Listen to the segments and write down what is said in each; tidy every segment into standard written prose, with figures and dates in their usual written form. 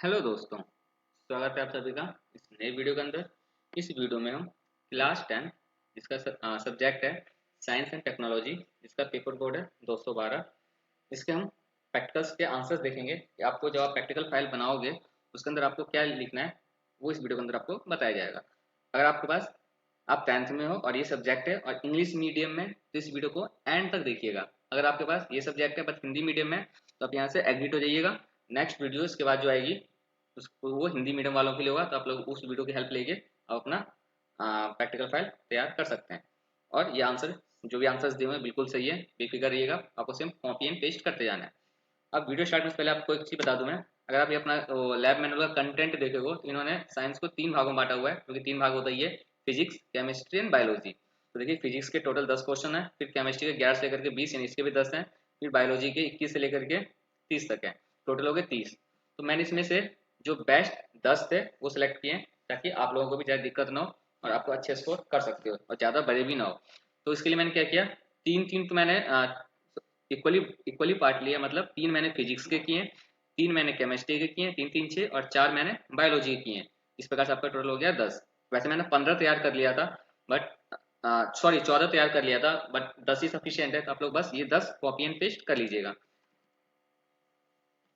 Hello दोस्तों, स्वागत है आप सभी का इस नए वीडियो के अंदर। इस वीडियो में हम क्लास 10 जिसका सब्जेक्ट है साइंस एंड टेक्नोलॉजी, जिसका पेपर कोड है 212। इसके हम प्रैक्टिकल्स के आंसर्स देखेंगे कि आपको जब आप प्रैक्टिकल फाइल बनाओगे उसके अंदर आपको क्या लिखना है, वो इस वीडियो के अंदर आपको बताया जाएगा। अगर आपके पास आप 10th में हो और ये सब्जेक्ट है और इंग्लिश मीडियम में, तो इस वीडियो को एंड तक देखिएगा। अगर आपके पास ये सब्जेक्ट है बट हिंदी मीडियम में, तो आप यहाँ से एग्जिट हो जाइएगा। नेक्स्ट वीडियो इसके बाद जो आएगी उसको वो हिंदी मीडियम वालों के लिए होगा, तो आप लोग उस वीडियो की हेल्प लेके आप अपना प्रैक्टिकल फाइल तैयार कर सकते हैं। और ये आंसर जो भी आंसर्स दिए हुए हैं बिल्कुल सही है, बेफिक्र रहिएगा, आपको सेम कॉपी एंड पेस्ट करते जाना है। अब वीडियो स्टार्ट में से पहले आपको एक चीज़ बता दूं मैं, अगर आप ये अपना लैब मैनुअल का कंटेंट देखेगो तो इन्होंने साइंस को 3 भागों में बांटा हुआ है, क्योंकि 3 भाग होता है ये फिजिक्स, केमिस्ट्री एंड बायोलॉजी। तो देखिए फिजिक्स के टोटल 10 क्वेश्चन है, फिर केमिस्ट्री के 11 से लेकर के 20 यानी इसके भी 10 हैं, फिर बायोलॉजी के 21 से लेकर के 30 तक है, टोटल हो गए 30। तो मैंने इसमें से जो बेस्ट 10 थे वो सिलेक्ट किए ताकि आप लोगों को भी ज़्यादा दिक्कत ना हो और आपको अच्छे स्कोर कर सकते हो और ज़्यादा बड़े भी ना हो। तो इसके लिए मैंने क्या किया, तीन तीन तो मैंने इक्वली इक्वली पार्ट लिया, मतलब 3 मैंने फिजिक्स के किए, 3 मैंने केमिस्ट्री के किए, 3 3 6 और 4 मैंने बायोलॉजी के किए। इस प्रकार से आपका टोटल हो गया 10। वैसे मैंने 15 तैयार कर लिया था, बट सॉरी 14 तैयार कर लिया था, बट 10 ही सफिशियंट है, तो आप लोग बस ये 10 कॉपी एंड पेस्ट कर लीजिएगा।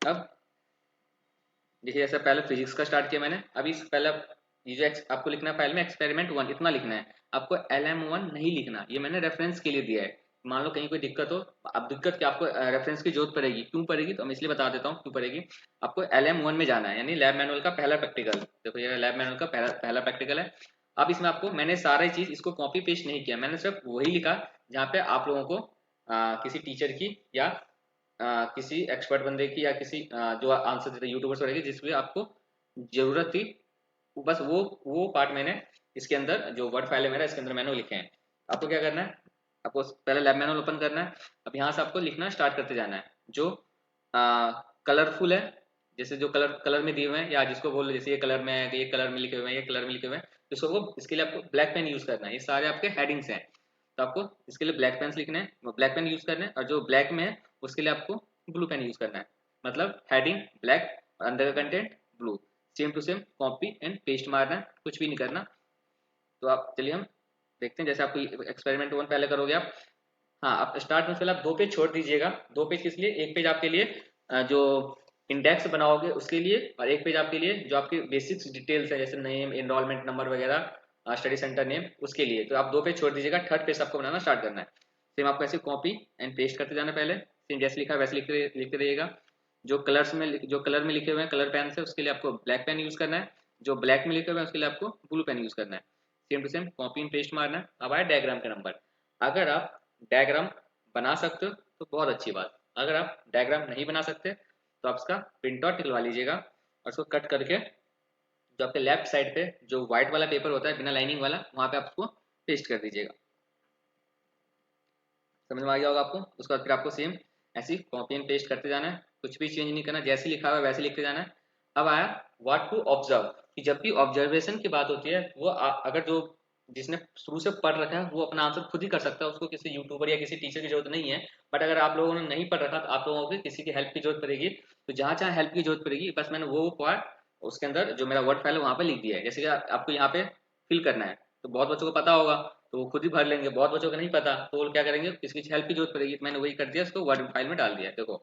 अब देखिए जैसे पहले फिजिक्स का स्टार्ट किया मैंने, अभी पहले ये जो आपको लिखना है फाइल में एक्सपेरिमेंट 1 इतना लिखना है, आपको LM1 नहीं लिखना, ये मैंने रेफरेंस के लिए दिया है। मान लो कहीं कोई दिक्कत हो, अब दिक्कत क्या, आपको रेफरेंस की जरूरत पड़ेगी, क्यों पड़ेगी तो मैं इसलिए बता देता हूँ क्यों पड़ेगी। आपको LM1 में जाना है, यानी लैब मैनुअल का पहला प्रैक्टिकल। देखो ये लैब मैनुअल का पहला पहला प्रैक्टिकल है। अब इसमें आपको मैंने सारी चीज इसको कॉपी पेस्ट नहीं किया, मैंने सिर्फ वही लिखा जहाँ पे आप लोगों को किसी टीचर की या किसी एक्सपर्ट बंदे की या किसी जो आंसर देते यूट्यूबर्स वगैरह की जिसमें आपको जरूरत थी, बस वो पार्ट मैंने इसके अंदर जो वर्ड फाइल है मेरा इसके अंदर मैंने वो लिखे हैं। आपको क्या करना है, आपको पहले लैब मैनुअल ओपन करना है। अब यहाँ से आपको लिखना स्टार्ट करते जाना है, जो कलरफुल है, जैसे जो कलर कलर में दिए हुए हैं, या जिसको बोल लो जैसे ये कलर में है, ये कलर में लिखे हुए हैं, ये कलर में लिखे हुए हैं, तो इसको इसके लिए आपको ब्लैक पेन यूज करना है। ये सारे आपके हेडिंग्स हैं, तो आपको इसके लिए ब्लैक पेन लिखने हैं, ब्लैक पेन यूज करना है, और जो ब्लैक में है उसके लिए आपको ब्लू पेन यूज करना है। मतलब हेडिंग ब्लैक और अंदर का content blue, same to same copy and paste मारना है, कुछ भी नहीं करना। तो आप चलिए हम देखते हैं, जैसे आपको एक्सपेरिमेंट 1 पहले करोगे आप। हाँ, आप स्टार्ट में फिलहाल 2 पेज छोड़ दीजिएगा। 2 पेज किस लिए, एक पेज आपके लिए जो इंडेक्स बनाओगे उसके लिए, और एक पेज आपके लिए जो आपकी बेसिक्स डिटेल्स है, जैसे नेम, एनरोलमेंट नंबर वगैरह, स्टडी सेंटर नेम, उसके लिए। तो आप 2 पेज छोड़ दीजिएगा, थर्ड पेज आपको बनाना स्टार्ट करना है। सेम आपको ऐसे कॉपी एंड पेस्ट करते जाना, पहले सेम जैसे लिखा है वैसे लिखते रहिएगा। जो कलर में लिखे हुए हैं कलर पेन से, उसके लिए आपको ब्लैक पेन यूज करना है, जो ब्लैक में लिखे हुए हैं उसके लिए आपको ब्लू पेन यूज करना है। Same to same copy and paste मारना है। अब आया डायग्राम का नंबर। अगर आप डायग्राम बना सकते हो तो बहुत अच्छी बात, अगर आप डायग्राम नहीं बना सकते तो आप इसका प्रिंट आउट निकलवा लीजिएगा और उसको कट करके जो आपके लेफ्ट साइड पे जो व्हाइट वाला पेपर होता है बिना लाइनिंग वाला, वहां पे आप उसको पेस्ट कर दीजिएगा। समझ में आ गया होगा आपको। उसके बाद फिर आपको सेम ऐसी कॉपी एंड पेस्ट करते जाना है, कुछ भी चेंज नहीं करना, जैसे लिखा हुआ है वैसे लिखते जाना है। अब आया व्हाट टू ऑब्जर्व, कि जब भी ऑब्जर्वेशन की बात होती है वो अगर जो जिसने शुरू से पढ़ रखा है वो अपना आंसर खुद ही कर सकता है, उसको किसी यूट्यूबर या किसी टीचर की जरूरत नहीं है। बट अगर आप लोगों ने नहीं पढ़ रखा तो आप लोगों को किसी की हेल्प की जरूरत पड़ेगी। तो जहाँ जहाँ हेल्प की जरूरत पड़ेगी बस मैंने वो पार्ट उसके अंदर जो मेरा वर्ड फाइल है वहाँ पे लिख दिया है। जैसे कि आपको यहाँ पे फिल करना है, तो बहुत बच्चों को पता होगा तो वो खुद ही भर लेंगे, बहुत बच्चों को नहीं पता तो वो क्या करेंगे, किसकी हेल्प की जरूरत पड़ेगी, तो मैंने वही कर दिया, उसको वर्ड फाइल में डाल दिया। देखो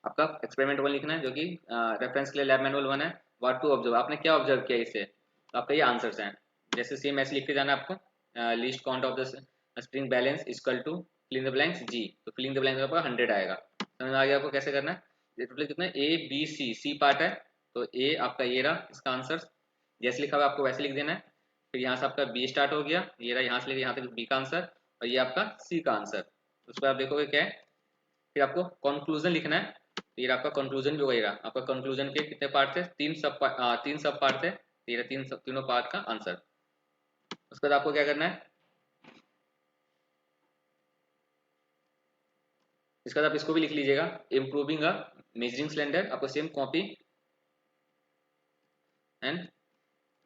आपका एक्सपेरिमेंट 1 लिखना है, जो कि रेफरेंस के लिए लैब मैनुअल 1 है। व्हाट टू ऑब्जर्व, आपने क्या ऑब्जर्व किया इससे, तो आपका ये आंसर्स हैं। जैसे सेम ऐसे लिखते जाना आपको, least count of the spring balance equal to fill in the blanks जी, तो फिल इन द ब्लैंक्स आपका 100 आएगा। समझ में आ गया आपको कैसे करना है। ये टोटल कितना है, A B C, C part है, तो ए आपका ये रहा इसका आंसर, जैसे लिखा हुआ आपको वैसे लिख देना है। फिर यहाँ से आपका बी स्टार्ट हो गया, ये रहा यहाँ से लेकर यहाँ तक बी का आंसर, और ये आपका सी का आंसर। उस पर आप देखोगे क्या है, फिर आपको कंक्लूजन लिखना है। तो ये आपका कंक्लूजन भी होगा, ये रहा आपका कंक्लूजन के कितने पार्ट थे, तीन सब पार्ट थे, तो ये तीनों पार्ट का आंसर। उसके बाद आपको क्या करना है, इसके बाद आप इसको भी लिख लीजिएगा, इम्प्रूविंग अ मेजरिंग सिलेंडर, आपको सेम कॉपी एंड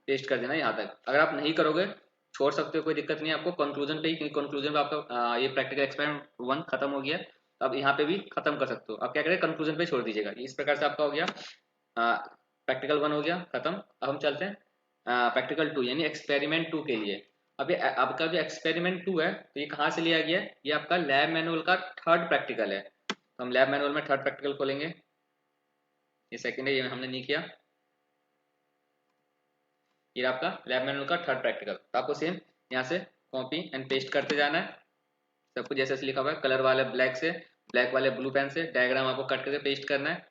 पेस्ट कर देना यहाँ तक। अगर आप नहीं करोगे छोड़ सकते हो, कोई दिक्कत नहीं है आपको कंक्लूजन पे ही, क्योंकि कंक्लूजन पे आपका ये प्रैक्टिकल एक्सपेरिमेंट 1 खत्म हो गया, तो अब यहाँ पे भी खत्म कर सकते हो। आप क्या करें, कंक्लूजन पे छोड़ दीजिएगा। इस प्रकार से आपका हो गया प्रैक्टिकल 1 हो गया खत्म। अब हम चलते हैं प्रैक्टिकल 2 यानी एक्सपेरिमेंट 2 के लिए। अब ये आपका जो एक्सपेरिमेंट 2 है तो ये कहाँ से लिया गया है, ये आपका लैब मैनुअल का थर्ड प्रैक्टिकल है। तो हम लैब मैनुअल में थर्ड प्रैक्टिकल खोलेंगे, ये सेकंड है, ये हमने नहीं किया। ये आपका लैब मैनुअल का थर्ड प्रैक्टिकल। तो आपको सेम यहाँ से कॉपी एंड पेस्ट करते जाना है, सब कुछ जैसे लिखा हुआ है, कलर वाले ब्लैक से, ब्लैक वाले ब्लू पेन से डायग्राम आपको कट करके पेस्ट करना है।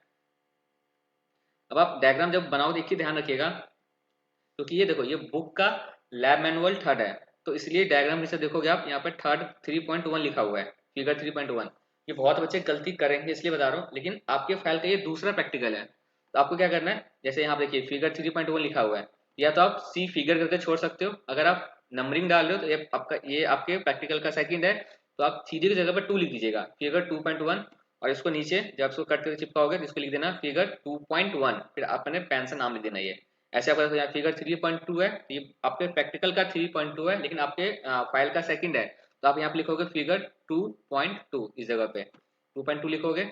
अब आप डायग्राम जब बनाओ देखिए ध्यान रखिएगा, क्योंकि ये देखो ये बुक का लैब मैनुअल थर्ड है, तो इसलिए डायग्राम जैसे देखोगे आप यहाँ पे थर्ड 3.1 लिखा हुआ है, फिगर 3.1। ये बहुत बच्चे गलती करेंगे इसलिए बता रहा हूँ, लेकिन आपके फाइल का ये दूसरा प्रैक्टिकल है। तो आपको क्या करना है, जैसे यहाँ देखिए फिगर 3.1 लिखा हुआ है, या तो आप सी फिगर करके छोड़ सकते हो, अगर आप नंबरिंग डाल रहे हो तो ये आपके प्रैक्टिकल का सेकंड है, तो आप सीधी की जगह पर 2 लिख दीजिएगा, फिगर 2.1। और इसको नीचे जब इसको कट करके चिपकाओगे तो इसको लिख देना फिगर 2.1, फिर आपने पेन से नाम लिख देना। ये ऐसे आपका देखो यहाँ फिगर 3.2 है, ये आपके प्रैक्टिकल का 3.2 है, लेकिन आपके फाइल का सेकंड है, तो आप यहाँ पे लिखोगे फिगर 2.2, इस जगह पे 2.2 लिखोगे।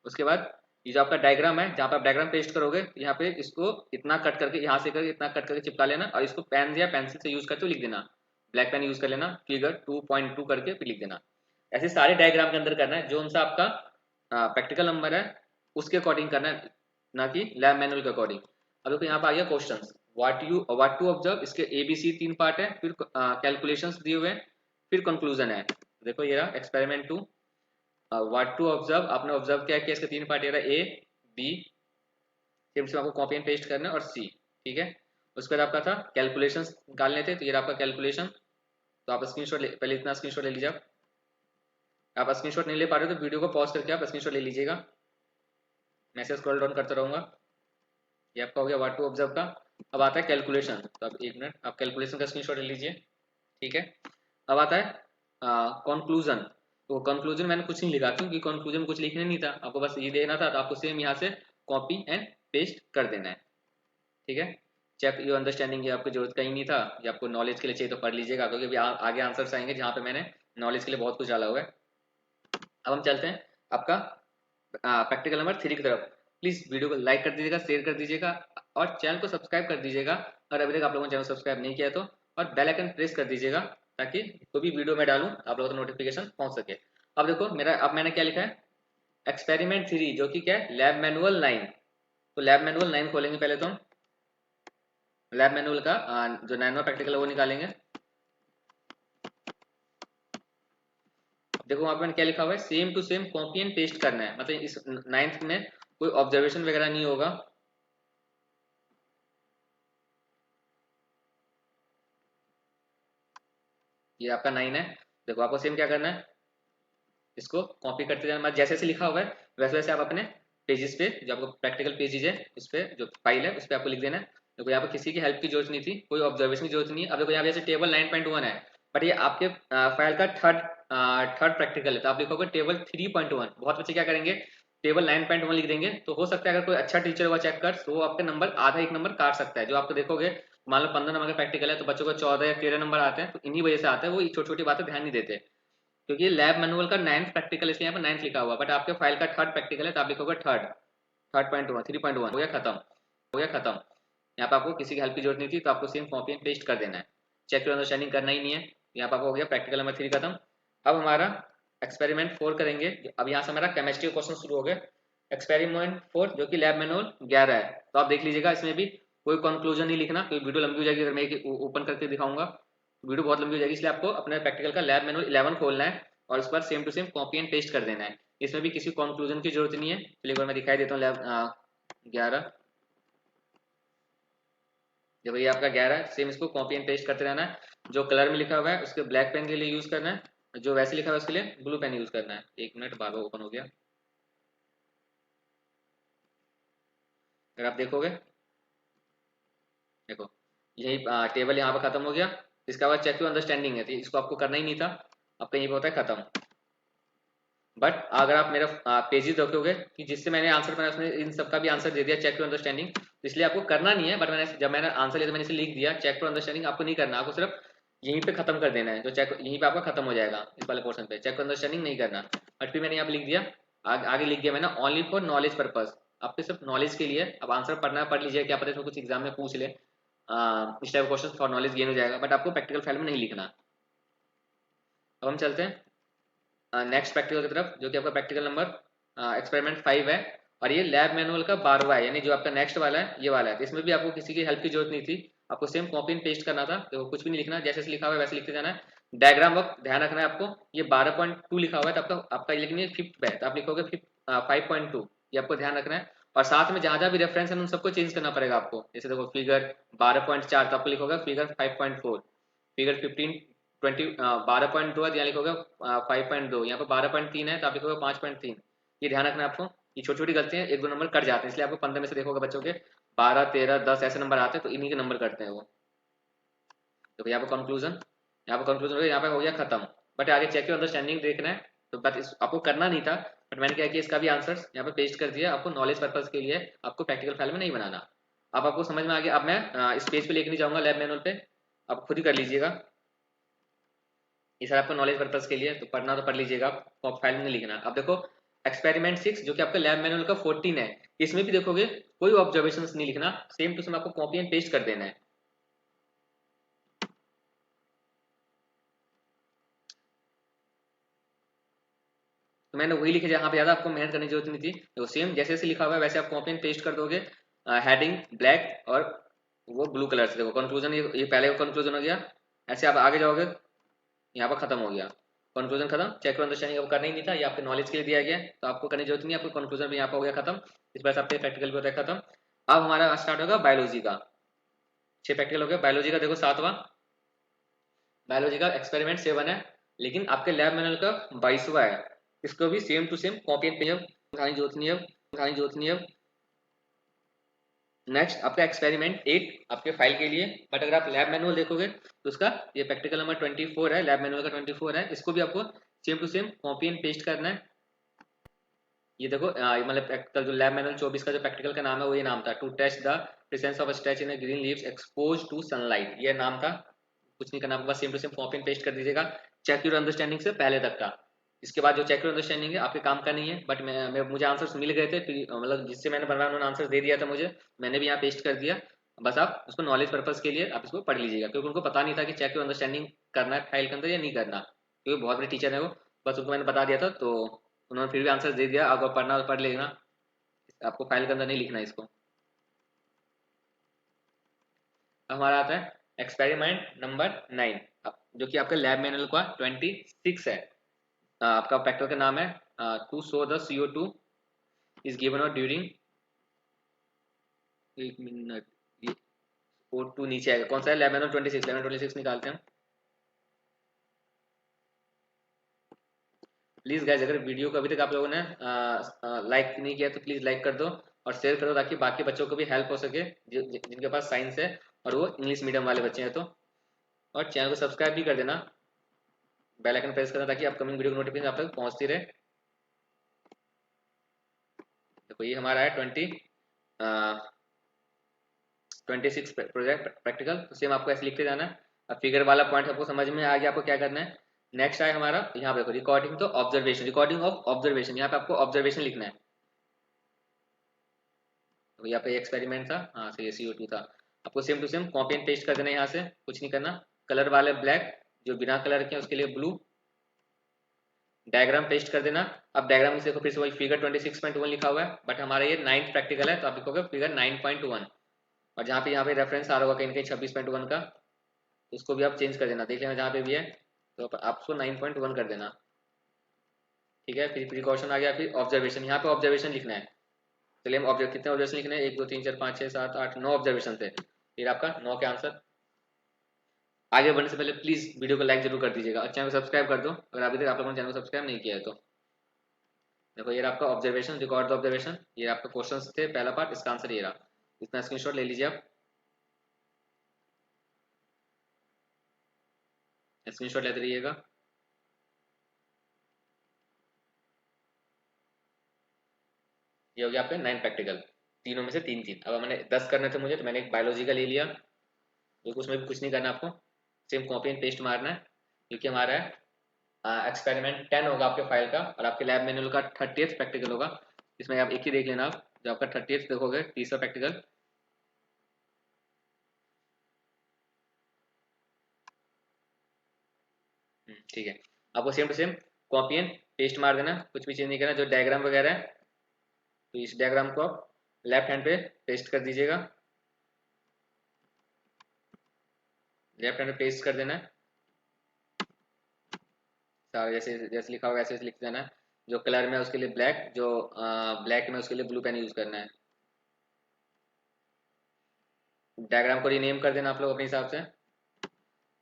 उसके बाद ये जो आपका डायग्राम है, जहाँ पे आप डायग्राम पेस्ट करोगे, यहाँ पे इसको इतना कट करके, यहाँ से करके इतना कट करके चिपका लेना, और इसको पेन या पेंसिल से यूज करके लिख देना, ब्लैक पेन यूज कर लेना, फिगर 2.2 करके फिर लिख देना। ऐसे सारे डायग्राम के अंदर करना है, जो उनसा आपका प्रैक्टिकल नंबर है उसके अकॉर्डिंग करना है, ना कि लैब मैनुअल के अकॉर्डिंग। अब देखो यहाँ पे आ गया क्वेश्चन, व्हाट टू ऑब्जर्व, इसके ABC 3 पार्ट है, फिर कैलकुलेशंस दिए हुए हैं, फिर कंक्लूजन है। देखो ये रहा एक्सपेरिमेंट 2, व्हाट टू ऑब्जर्व, आपने ऑब्जर्व क्या किया, इसके 3 पार्ट, ये रहा A B, सेम से आपको कॉपी एंड पेस्ट करना है, और C, ठीक है। उसके बाद आपका था कैलकुलेशंस निकालने थे, तो ये रहा आपका कैलकुलेशन। तो आप स्क्रीनशॉट पहले इतना स्क्रीनशॉट ले लीजिए। आप स्क्रीनशॉट नहीं ले पा रहे हो तो वीडियो को पॉज करके आप स्क्रीनशॉट ले लीजिएगा, मैं से स्क्रॉल डाउन करता रहूंगा। ये आपका हो गया व्हाट टू ऑब्जर्व का। अब आता है कैलकुलेशन, तो अब एक मिनट आप कैलकुलेशन का स्क्रीनशॉट ले लीजिए, ठीक है। अब आता है कंक्लूजन। तो कंक्लूजन मैंने कुछ नहीं लिखा, क्योंकि कंक्लूजन में कुछ लिखने नहीं था, आपको बस ये देना था, तो आपको सेम यहाँ से कॉपी एंड पेस्ट कर देना है, ठीक है। चेक योर अंडरस्टैंडिंग, ये आपकी जरूरत कहीं नहीं था, ये आपको नॉलेज के लिए चाहिए तो पढ़ लीजिएगा, क्योंकि अभी आगे आंसर्स आएंगे जहाँ पे मैंने नॉलेज के लिए बहुत कुछ डाला हुआ है। अब हम चलते हैं आपका प्रैक्टिकल नंबर 3 की तरफ। प्लीज वीडियो को लाइक कर दीजिएगा, शेयर कर दीजिएगा, और चैनल को सब्सक्राइब कर दीजिएगा अगर अभी तक आप लोगों ने चैनल सब्सक्राइब नहीं किया तो, और बेल आइकन प्रेस कर दीजिएगा, ताकि कोई भी वीडियो में डालूं आप लोगों को नोटिफिकेशन पहुंच सके। अब देखो मेरा, अब मैंने क्या लिखा है, एक्सपेरिमेंट 3, जो कि क्या है, लैब मैनुअल 9। तो लैब मैनुअल 9 खोलेंगे पहले, तो लैब मैनुअल का जो 9वां प्रैक्टिकल है वो निकालेंगे। देखो वहां पर मैंने क्या लिखा हुआ है, same to same copy and paste करना है, मतलब इस 9th में कोई ऑब्जर्वेशन वगैरह नहीं होगा। ये आपका 9 है, देखो आपको सेम क्या करना है, इसको कॉपी करते जाना, मतलब जैसे जैसे लिखा हुआ है वैसे वैसे आप अपने पेजेस पे, जो आपको प्रैक्टिकल पेजेज है उस पे, जो फाइल है उस पे आपको लिख देना है। देखो यहाँ पे किसी की हेल्प की जरूरत नहीं थी, कोई ऑब्जर्वेशन की जरूरत नहीं है। अब देखो यहाँ पे जैसे टेबल 9.1 है, बट ये आपके फाइल का थर्ड प्रैक्टिकल है, तो आप लिखोगे टेबल 3.1। बहुत बच्चे क्या करेंगे, टेबल 9.1 लिख देंगे, तो हो सकता है अगर कोई अच्छा टीचर होगा चेक कर, तो वो आपके नंबर आधा एक नंबर काट सकता है। जो आपको देखोगे मान लो 15 नंबर का प्रैक्टिकल है, तो बच्चों को 14 या 13 नंबर आते हैं, तो इन्हीं वजह से आते हैं, वो छोटी छोटी बातें ध्यान नहीं देते, क्योंकि लैब मैनुअल का 9th प्रैक्टिकल, इसलिए यहाँ पर 9th लिखा हुआ, बट आपके फाइल का थर्ड प्रैक्टिकल है, तो आप लिखोगे थर्ड पॉइंट 3.1 हो गया खत्म, हो गया खत्म। यहाँ पर आपको किसी की हेल्प की जरूरत नहीं थी, तो आपको सेम कॉपी एंड पेस्ट कर देना है, चेक योर अंडरस्टैंडिंग करना ही नहीं है। यहाँ पर आपको हो गया प्रैक्टिकल नंबर 3 खत्म। अब हमारा एक्सपेरिमेंट 4 करेंगे। अब यहाँ से हमारा केमिस्ट्री का क्वेश्चन शुरू हो गया, एक्सपेरिमेंट 4 जो कि लैब मैनुअल 11 है। तो आप देख लीजिएगा, इसमें भी कोई कंक्लूजन नहीं लिखना, क्योंकि वीडियो लंबी हो जाएगी अगर मैं ओपन करके दिखाऊंगा, वीडियो बहुत लंबी हो जाएगी, इसलिए आपको अपने प्रैक्टिकल का लैब मैनुअल 11 खोलना है, और उस पर same to same copy and paste कर देना है। इसमें भी किसी कंक्लूजन की जरूरत नहीं है। चलिए एक बार मैं दिखाई देता हूँ लैब 11, जब ये आपका 11 है, सेम इसको कॉपी एंड पेस्ट करते रहना है। जो कलर में लिखा हुआ है उसके ब्लैक पेन के लिए यूज करना है, जो वैसे लिखा हुआ है उसके लिए ब्लू पेन यूज करना है। एक मिनट, बार बार ओपन हो गया, अगर आप देखोगे, देखो यही टेबल यहाँ पर खत्म हो गया। इसके बाद चेक टू अंडरस्टैंडिंग है, तो इसको आपको करना ही नहीं था, आपका यही पे होता है खत्म। बट अगर आप मेरा पेजेस देखोगे कि जिससे मैंने आंसर बनाया उसने इन सबका भी आंसर दे दिया, चेक टू अंडरस्टैंडिंग, तो इसलिए आपको करना नहीं है, बट जब मैंने आंसर लिया तो मैंने इसे लिख दिया, चेक टू अंडरस्टैंडिंग आपको नहीं करना, आपको सिर्फ यहीं पे खत्म कर देना है, जो चेक यहीं पे आपका खत्म हो जाएगा, इस वाले पोर्शन पे चेक टू अंडरस्टैंडिंग नहीं करना। बट फिर मैंने यहाँ पे लिख दिया, आगे लिख दिया मैंने ओनली फॉर नॉलेज पर्पज। आपके सिर्फ नॉलेज के लिए। अब आंसर पढ़ना पढ़ लीजिए, क्या पता इसमें कुछ एग्जाम में पूछ ले, इस type question for knowledge gain हो जाएगा, बट आपको प्रैक्टिकल फाइल में नहीं लिखना। अब हम चलते हैं नेक्स्ट प्रैक्टिकल की तरफ, जो कि आपका प्रैक्टिकल नंबर एक्सपेरिमेंट 5 है, और ये लैब मैनुअल का 12वां है, यानी जो आपका नेक्स्ट वाला है ये वाला है। तो इसमें भी आपको किसी की हेल्प की जरूरत नहीं थी, आपको सेम कॉपी एंड पेस्ट करना था। तो कुछ भी नहीं लिखना, जैसे लिखा हुआ है वैसे लिखते जाना है। डायग्राम वर्क ध्यान रखना है आपको, ये 12.2 लिखा हुआ है, तो आपका ये लिखनी है 5th पे, तो आप लिखोगे 5.2, ये आपको ध्यान रखना है। और साथ में जहां जहां भी रेफरेंस है उन सबको चेंज करना पड़ेगा आपको। जैसे देखो फिगर 12.4, तो आपको लिखोगे फिगर 5.4, फिगर 15 20 12.2 है तो यहाँ लिखोगे 5.2, यहाँ पर 12.3 है तो आप लिखोगे 5.3। ये ध्यान रखना है आपको, ये छोटी छोटी गलतियां एक दो नंबर कट जाते हैं, इसलिए आपको 15 में से देखोगे बच्चों के 12 13 10 ऐसे नंबर आते हैं, तो इन्हीं के नंबर करते हैं वो। तो यहाँ पर कंक्लूजन, यहाँ पर कंक्लूजन हो गया, यहाँ पे हो गया खत्म। बट आगे चेक योर अंडरस्टैंडिंग देखना है, तो बट आपको करना नहीं था, बट मैंने क्या किया इसका भी आंसर यहाँ पे पेस्ट कर दिया, आपको नॉलेज पर्पज के लिए, आपको प्रैक्टिकल फाइल में नहीं बनाना। अब आपको समझ में आ गया। अब मैं इस पेज पे लेके नहीं जाऊंगा लैब मैनुअल पे, आप खुद ही कर लीजिएगा। ये सर आपको नॉलेज पर्पज के लिए, तो पढ़ना तो पढ़ लीजिएगा, आप फाइल में नहीं लिखना। अब देखो एक्सपेरिमेंट 6 जो कि आपका लैब मैनुअल का 14 है, इसमें भी देखोगे कोई ऑब्जर्वेशन नहीं लिखना, सेम टू सेम आपको कॉपी एंड पेस्ट कर देना है। तो मैंने वही लिखे जहां पे ज्यादा आपको मेहनत करने की जरूरत नहीं थी, तो सेम जैसे जैसे लिखा हुआ है वैसे आप कॉपी एंड पेस्ट कर दोगे। हेडिंग ब्लैक और वो ब्लू कलर से। देखो कंक्लूजन, ये पहले कंक्लूजन हो गया, ऐसे आप आगे जाओगे यहाँ पर खत्म हो गया, कंक्लूजन खत्म। चेक टू अंडरस्टैंडिंग अब करना ही नहीं था, ये आपके नॉलेज के लिए दिया गया है, तो आपको करने की जरूरत नहीं है। आपको कंक्लूजन भी यहाँ पर हो गया खत्म, इस बार आपके प्रैक्टिकल भी होता है खत्म। अब हमारा स्टार्ट होगा बायोलॉजी का। 6 प्रैक्टिकल हो गया। बायोलॉजी का देखो 7वां, बायोलॉजी का एक्सपेरिमेंट 7 है, लेकिन आपके लैब मैनुअल का 22वां है। इसको भी same to same copy and paste दिखाने की जरूरत नहीं है, दिखाने की जरूरत नहीं है। नेक्स्ट आपका एक्सपेरिमेंट 8 आपके फाइल के लिए, बट अगर आप लैब मैनुअल देखोगे तो उसका ये प्रैक्टिकल नंबर 24 है, लैब मैनुअल का 24 है, इसको भी आपको same to same copy and paste करना है। ये देखो मतलब प्रैक्टिकल जो लैब मैनुअल 24 का जो प्रैक्टिकल का नाम है वो ये नाम था, to test the presence of starch in green leaves expose to sunlight, ये नाम था। कुछ नहीं करना आपको, बस same to same copy and paste कर दीजिएगा चेक योर अंडरस्टैंडिंग से पहले तक का। इसके बाद जो चेक योर अंडरस्टैंडिंग है आपके काम का नहीं है, बट मुझे आंसर्स मिल गए थे, मतलब जिससे मैंने बनवाया उन्होंने आंसर दे दिया था मुझे, मैंने भी यहाँ पेस्ट कर दिया। बस आप उसको नॉलेज पर्पज के लिए आप इसको पढ़ लीजिएगा, क्योंकि उनको पता नहीं था कि चेक योर अंडरस्टैंडिंग करना है फाइल के अंदर या नहीं करना, क्योंकि बहुत बड़े टीचर है वो। बस उनको मैंने बता दिया था, तो उन्होंने फिर भी आंसर दे दिया। अगर पढ़ना तो पढ़ लेना, आपको फाइल के अंदर नहीं लिखना इसको। अब हमारा आता है एक्सपेरिमेंट नंबर 9, जो कि आपका लैब मैनुअल का 26 है। आपका प्रैक्टिकल का नाम है to show the CO2 is given और ड्यूरिंग, एक मिनट, ये O2 नीचे आएगा, कौन सा है? लैब मैनुअल 26, लैब 26 निकालते हैं। प्लीज गाइज, अगर वीडियो को अभी तक आप लोगों ने लाइक नहीं किया तो प्लीज लाइक कर दो और शेयर कर दो, ताकि बाकी बच्चों को भी हेल्प हो सके, जिनके पास साइंस है और वो इंग्लिश मीडियम वाले बच्चे हैं तो। और चैनल को सब्सक्राइब भी कर देना, बेल आइकन प्रेस करना, ताकि अपकमिंग वीडियो की नोटिफिकेशन आप तक पहुंचती रहे। देखो ये हमारा है 26 प्रोजेक्ट प्रैक्टिकल, तो सेम आपको ऐसे लिखते जाना है। अब फिगर वाला पॉइंट आपको समझ में आ गया आपको क्या करना है। नेक्स्ट है हमारा, यहाँ पे देखो रिकॉर्डिंग तो ऑब्जर्वेशन, रिकॉर्डिंग ऑफ ऑब्जर्वेशन, यहाँ पे आपको ऑब्जर्वेशन लिखना है। तो यहाँ पे एक्सपेरिमेंट था, हाँ सही है, CO2 था। आपको same to same copy and paste कर देना है, यहाँ से कुछ नहीं करना। कलर वाले ब्लैक, जो बिना कलर के उसके लिए ब्लू, डायग्राम पेस्ट कर देना। अब डायग्राम में देखो फिर से वही फिगर 26.1 लिखा हुआ है, बट हमारा ये 9th प्रैक्टिकल है, तो आप लिखोगे फिगर 9.1। और जहाँ पे यहाँ पे रेफरेंस आ रहा होगा कहीं कहीं 26.1 का, तो उसको भी आप चेंज कर देना, देख लेना जहाँ पे भी है, तो आप उसको 9.1 कर देना। ठीक है, फिर प्रिकॉशन आ गया, फिर ऑब्जर्वेशन, यहाँ पे ऑब्जर्वेशन लिखना है। चलिए हम ऑब्जर्व कितने ऑब्जर्वेशन लिखने हैं, 1 2 3 4 5 6 7 8 9 ऑब्जर्वेशन थे, फिर आपका 9 के आंसर। आगे बढ़ने से पहले प्लीज वीडियो को लाइक जरूर कर दीजिएगा और चैनल को सब्सक्राइब कर दो, अगर अभी तक आप लोगों ने चैनल को सब्सक्राइब नहीं किया है तो। देखो ये आपका ऑब्जर्वेशन, रिकॉर्ड द ऑब्जर्वेशन, ये आपका क्वेश्चंस थे पहला पार्ट, इसका आंसर ये रहा। इतना स्क्रीनशॉट ले लीजिए आप, स्क्रीनशॉट लेते रहिएगा। ये हो गया आपके 9 प्रैक्टिकल, तीनों में से 3 अब मैंने 10 करने थे मुझे, तो मैंने एक बायोलॉजी का ले लिया, जो उसमें भी कुछ नहीं करना आपको, सेम कॉपी एंड पेस्ट मारना है, क्योंकि हमारा है एक्सपेरिमेंट 10 होगा आपके फाइल का, और आपके लैब मैनुअल का 30th प्रैक्टिकल होगा। इसमें आप एक ही देख लेना आप, जो आपका 30th देखोगे, 30वां प्रैक्टिकल। ठीक है, आपको same to same copy and paste मार देना, कुछ भी चेंज नहीं करना। जो डायग्राम वगैरह है, तो इस डायग्राम को आप लेफ्ट हैंड पे पेस्ट कर दीजिएगा, लेफ्ट हैंड पे पेस्ट कर देना है सारा, जैसे जैसे लिखा होगा ऐसे लिख देना है। जो कलर में है उसके लिए ब्लैक, जो ब्लैक में उसके लिए ब्लू पेन यूज करना है। डायग्राम को रीनेम कर देना आप लोग अपने हिसाब से।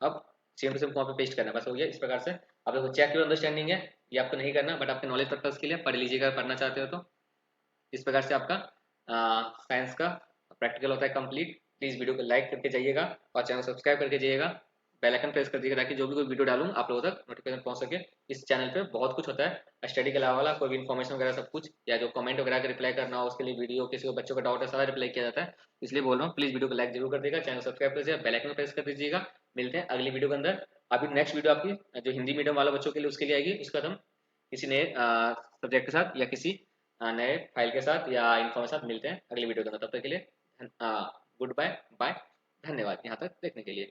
अब same to same copy paste करना, बस हो गया। इस प्रकार से आप लोग को चेक योर अंडरस्टैंडिंग है, ये आपको नहीं करना, बट आपके नॉलेज पर्पज के लिए पढ़ लीजिएगा, पढ़ना चाहते हो तो। इस प्रकार से आपका साइंस का प्रैक्टिकल होता है कंप्लीट। प्लीज वीडियो को लाइक करके जाइएगा और चैनल सब्सक्राइब करके जाइएगा, बेल आइकन प्रेस कर दीजिएगा, ताकि जो भी कोई वीडियो डालूं आप लोगों तक नोटिफिकेशन पहुंच सके। इस चैनल पे बहुत कुछ होता है स्टडी के अलावा वाला, कोई भी इन्फॉर्मेशन वगैरह सब कुछ, या जो कमेंट वगैरह का रिप्लाई करना हो उसके लिए वीडियो, किसी को बच्चों का डाउट है सारा रिप्लाई किया जाता है। इसलिए बोल रहा हूँ, प्लीज वीडियो को लाइक जरूर कर देगा, चैनल सब्सक्राइब कर दीजिएगा, बेल आइकन प्रेस कर दीजिएगा। मिलते हैं अगली वीडियो के अंदर। अभी नेक्स्ट वीडियो आपकी जो हिंदी मीडियम वाला बच्चों के लिए उसके लिए आएगी, उसका हम किसी नए सब्जेक्ट के साथ या किसी नए फाइल के साथ या इन्फॉर्म के साथ मिलते हैं अगली वीडियो के अंदर। तब तक के लिए गुड बाय बाय, धन्यवाद यहाँ तक देखने के लिए।